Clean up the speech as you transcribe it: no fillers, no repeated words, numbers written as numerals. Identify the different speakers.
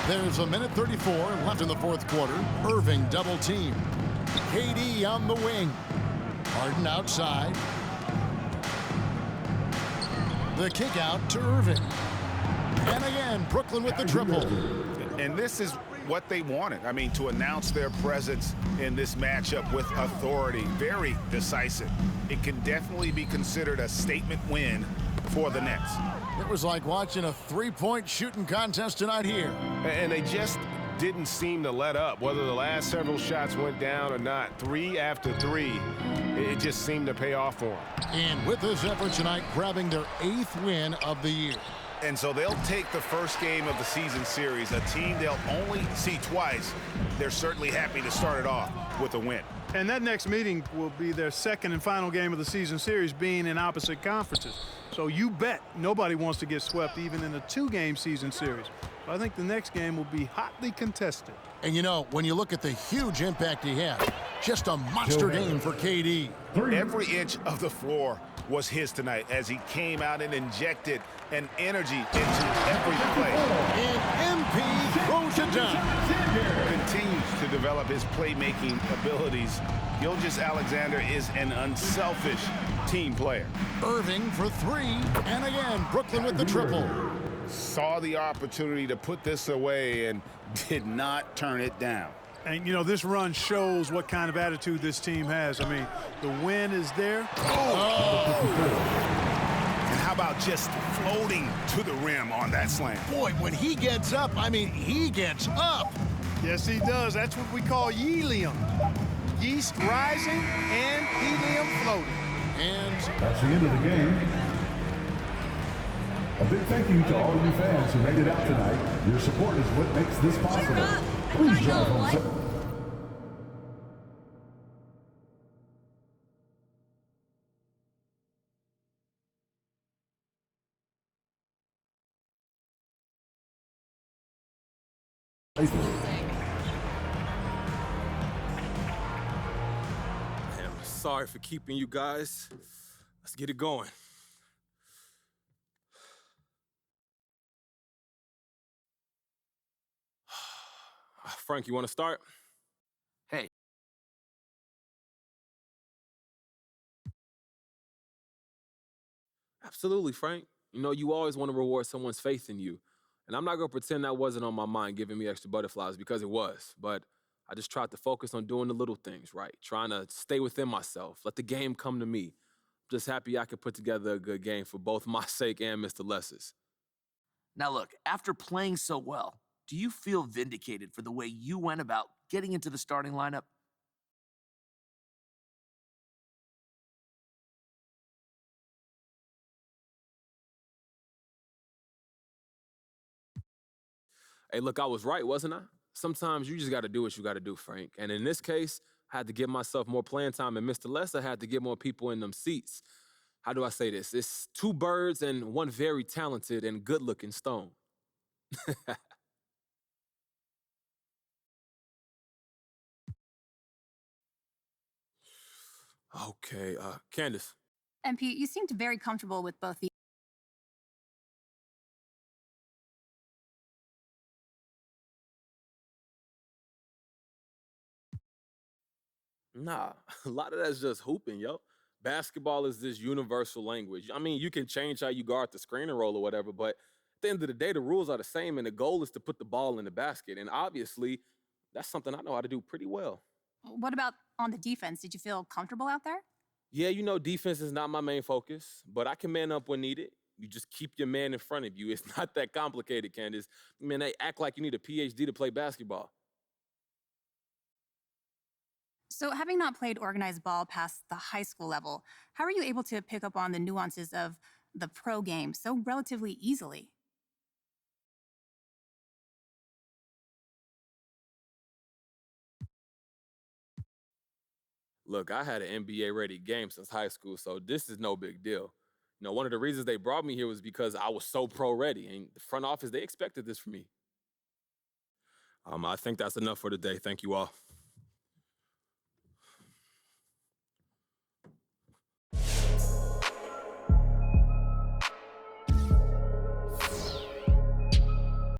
Speaker 1: There's a minute 34 left in the fourth quarter. Irving double team. KD on the wing. Harden outside. The kick out to Irving. And again, Brooklyn with the triple.
Speaker 2: And this is what they wanted. I mean, to announce their presence in this matchup with authority. Very decisive. It can definitely be considered a statement win for the Nets.
Speaker 1: It was like watching a three-point shooting contest tonight here.
Speaker 3: And they just didn't seem to let up. Whether the last several shots went down or not, 3 after 3, it just seemed to pay off for them.
Speaker 1: And with this effort tonight, grabbing their 8th win of the year.
Speaker 2: And so they'll take the first game of the season series, a team they'll only see twice. They're certainly happy to start it off with a win.
Speaker 4: And that next meeting will be their second and final game of the season series, being in opposite conferences. So you bet nobody wants to get swept even in a 2-game season series. So I think the next game will be hotly contested.
Speaker 1: And you know, when you look at the huge impact he had, just a monster game for KD.
Speaker 2: Every inch of the floor was his tonight as he came out and injected an energy into every play.
Speaker 1: And MP throws it down.
Speaker 2: Continues to develop his playmaking abilities. Gilgeous-Alexander is an unselfish team player.
Speaker 1: Irving for 3, and again, Brooklyn with the triple.
Speaker 2: Saw the opportunity to put this away and did not turn it down.
Speaker 4: And, you know, this run shows what kind of attitude this team has. I mean, the win is there.
Speaker 2: And how about just floating to the rim on that slam?
Speaker 1: Boy, when he gets up, I mean, he gets up.
Speaker 4: Yes, he does. That's what we call helium. Yeast rising and helium floating.
Speaker 1: And
Speaker 5: that's the end of the game. A big thank you to all of you fans who made it out tonight. Your support is what makes this possible. Please drive home.
Speaker 6: I'm sorry for keeping you guys. Let's get it going. Frank, you want to start?
Speaker 7: Hey.
Speaker 6: Absolutely, Frank. You know, you always want to reward someone's faith in you. And I'm not going to pretend that wasn't on my mind, giving me extra butterflies, because it was. But I just tried to focus on doing the little things right, trying to stay within myself, let the game come to me. I'm just happy I could put together a good game for both my sake and Mr. Less's.
Speaker 7: Now look, after playing so well, do you feel vindicated for the way you went about getting into the starting lineup?
Speaker 6: Hey, look, I was right, wasn't I? Sometimes you just got to do what you got to do, Frank. And in this case, I had to give myself more playing time, and Mr. Lesser had to get more people in them seats. How do I say this? It's 2 birds and 1 very talented and good-looking stone. Okay, Candace.
Speaker 8: MP, you seemed very comfortable with both the...
Speaker 6: Nah, a lot of that's just hooping, yo. Basketball is this universal language. I mean, you can change how you guard the screen and roll or whatever, but at the end of the day, the rules are the same, and the goal is to put the ball in the basket. And obviously, that's something I know how to do pretty well.
Speaker 8: What about on the defense? Did you feel comfortable out there?
Speaker 6: Yeah, you know, defense is not my main focus, but I can man up when needed. You just keep your man in front of you. It's not that complicated, Candace. I mean, they act like you need a PhD to play basketball.
Speaker 8: So having not played organized ball past the high school level, how are you able to pick up on the nuances of the pro game so relatively easily?
Speaker 6: Look, I had an NBA-ready game since high school, so this is no big deal. You know, one of the reasons they brought me here was because I was so pro-ready, and the front office, they expected this from me. I think that's enough for today. Thank you all.